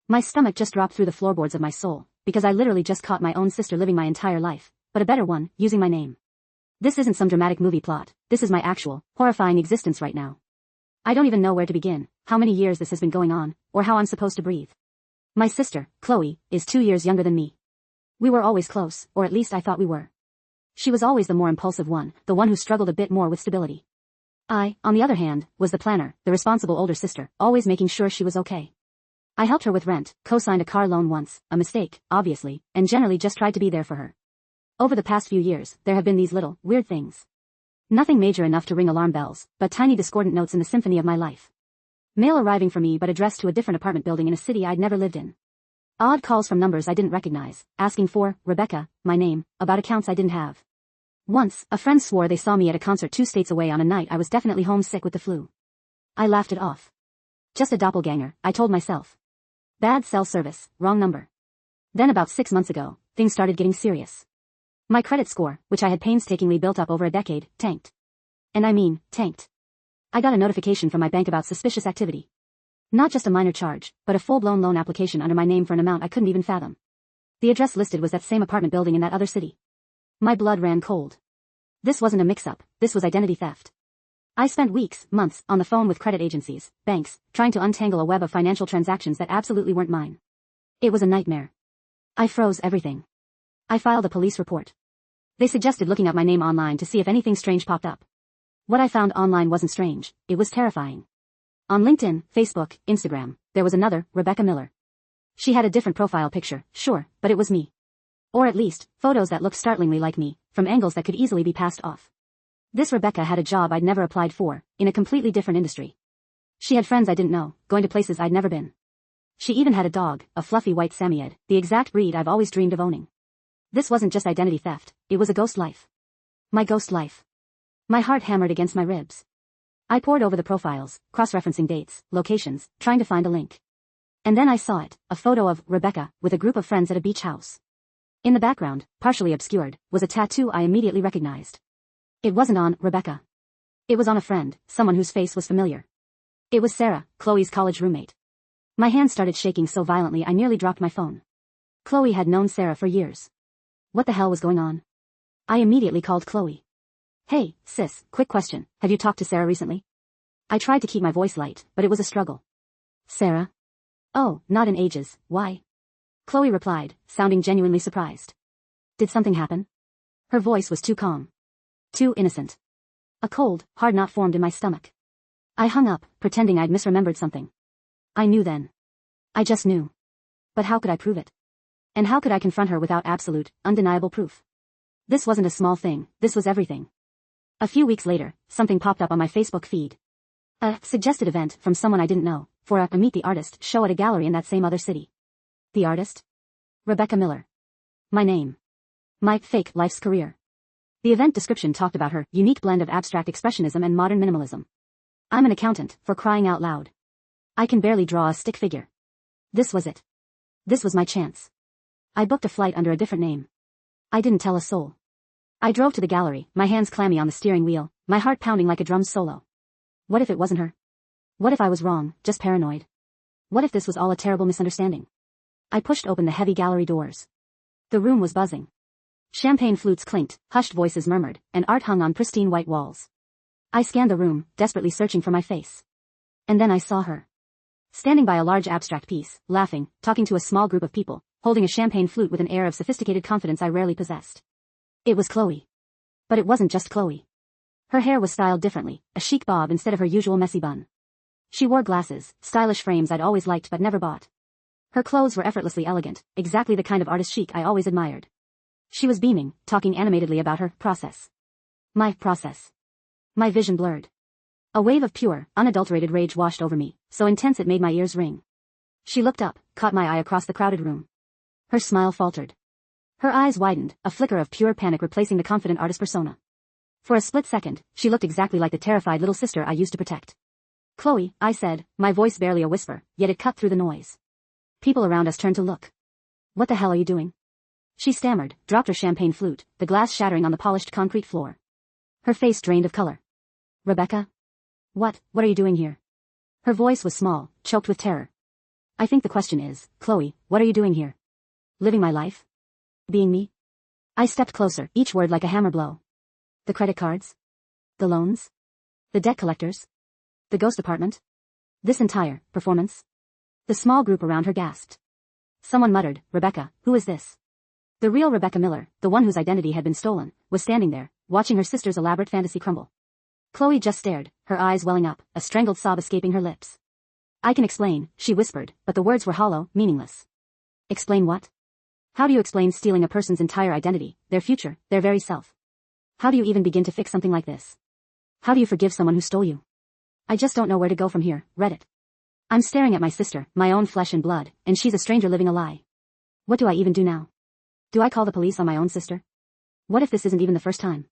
My stomach just dropped through the floorboards of my soul, because I literally just caught my own sister living my entire life, but a better one, using my name. This isn't some dramatic movie plot, this is my actual, horrifying existence right now. I don't even know where to begin, how many years this has been going on, or how I'm supposed to breathe. My sister, Chloe, is 2 years younger than me. We were always close, or at least I thought we were. She was always the more impulsive one, the one who struggled a bit more with stability. I, on the other hand, was the planner, the responsible older sister, always making sure she was okay. I helped her with rent, co-signed a car loan once, a mistake, obviously, and generally just tried to be there for her. Over the past few years, there have been these little, weird things. Nothing major enough to ring alarm bells, but tiny discordant notes in the symphony of my life. Mail arriving for me but addressed to a different apartment building in a city I'd never lived in. Odd calls from numbers I didn't recognize, asking for, Rebecca, my name, about accounts I didn't have. Once, a friend swore they saw me at a concert 2 states away on a night I was definitely homesick with the flu. I laughed it off. Just a doppelganger, I told myself. Bad cell service, wrong number. Then about 6 months ago, things started getting serious. My credit score, which I had painstakingly built up over a decade, tanked. And I mean, tanked. I got a notification from my bank about suspicious activity. Not just a minor charge, but a full-blown loan application under my name for an amount I couldn't even fathom. The address listed was that same apartment building in that other city. My blood ran cold. This wasn't a mix-up, this was identity theft. I spent weeks, months, on the phone with credit agencies, banks, trying to untangle a web of financial transactions that absolutely weren't mine. It was a nightmare. I froze everything. I filed a police report. They suggested looking up my name online to see if anything strange popped up. What I found online wasn't strange, it was terrifying. On LinkedIn, Facebook, Instagram, there was another, Rebecca Miller. She had a different profile picture, sure, but it was me. Or at least, photos that looked startlingly like me, from angles that could easily be passed off. This Rebecca had a job I'd never applied for, in a completely different industry. She had friends I didn't know, going to places I'd never been. She even had a dog, a fluffy white Samoyed, the exact breed I've always dreamed of owning. This wasn't just identity theft, it was a ghost life. My ghost life. My heart hammered against my ribs. I pored over the profiles, cross-referencing dates, locations, trying to find a link. And then I saw it, a photo of Rebecca, with a group of friends at a beach house. In the background, partially obscured, was a tattoo I immediately recognized. It wasn't on Rebecca. It was on a friend, someone whose face was familiar. It was Sarah, Chloe's college roommate. My hand started shaking so violently I nearly dropped my phone. Chloe had known Sarah for years. What the hell was going on? I immediately called Chloe. Hey, sis, quick question, have you talked to Sarah recently? I tried to keep my voice light, but it was a struggle. Sarah? Oh, not in ages, why? Chloe replied, sounding genuinely surprised. Did something happen? Her voice was too calm. Too innocent. A cold, hard knot formed in my stomach. I hung up, pretending I'd misremembered something. I knew then. I just knew. But how could I prove it? And how could I confront her without absolute, undeniable proof? This wasn't a small thing, this was everything. A few weeks later, something popped up on my Facebook feed. A suggested event from someone I didn't know, for a Meet the Artist show at a gallery in that same other city. The artist? Rebecca Miller. My name. My fake life's career. The event description talked about her unique blend of abstract expressionism and modern minimalism. I'm an accountant, for crying out loud. I can barely draw a stick figure. This was it. This was my chance. I booked a flight under a different name. I didn't tell a soul. I drove to the gallery, my hands clammy on the steering wheel, my heart pounding like a drum solo. What if it wasn't her? What if I was wrong, just paranoid? What if this was all a terrible misunderstanding? I pushed open the heavy gallery doors. The room was buzzing. Champagne flutes clinked, hushed voices murmured, and art hung on pristine white walls. I scanned the room, desperately searching for my face. And then I saw her. Standing by a large abstract piece, laughing, talking to a small group of people, holding a champagne flute with an air of sophisticated confidence I rarely possessed. It was Chloe. But it wasn't just Chloe. Her hair was styled differently, a chic bob instead of her usual messy bun. She wore glasses, stylish frames I'd always liked but never bought. Her clothes were effortlessly elegant, exactly the kind of artist chic I always admired. She was beaming, talking animatedly about her process. My process. My vision blurred. A wave of pure, unadulterated rage washed over me, so intense it made my ears ring. She looked up, caught my eye across the crowded room. Her smile faltered. Her eyes widened, a flicker of pure panic replacing the confident artist persona. For a split second, she looked exactly like the terrified little sister I used to protect. Chloe, I said, my voice barely a whisper, yet it cut through the noise. People around us turned to look. What the hell are you doing? She stammered, dropped her champagne flute, the glass shattering on the polished concrete floor. Her face drained of color. Rebecca? What are you doing here? Her voice was small, choked with terror. I think the question is, Chloe, what are you doing here? Living my life? Being me? I stepped closer, each word like a hammer blow. The credit cards? The loans? The debt collectors? The ghost apartment? This entire performance? The small group around her gasped. Someone muttered, Rebecca, who is this? The real Rebecca Miller, the one whose identity had been stolen, was standing there, watching her sister's elaborate fantasy crumble. Chloe just stared, her eyes welling up, a strangled sob escaping her lips. I can explain, she whispered, but the words were hollow, meaningless. Explain what? How do you explain stealing a person's entire identity, their future, their very self? How do you even begin to fix something like this? How do you forgive someone who stole you? I just don't know where to go from here, Reddit. I'm staring at my sister, my own flesh and blood, and she's a stranger living a lie. What do I even do now? Do I call the police on my own sister? What if this isn't even the first time?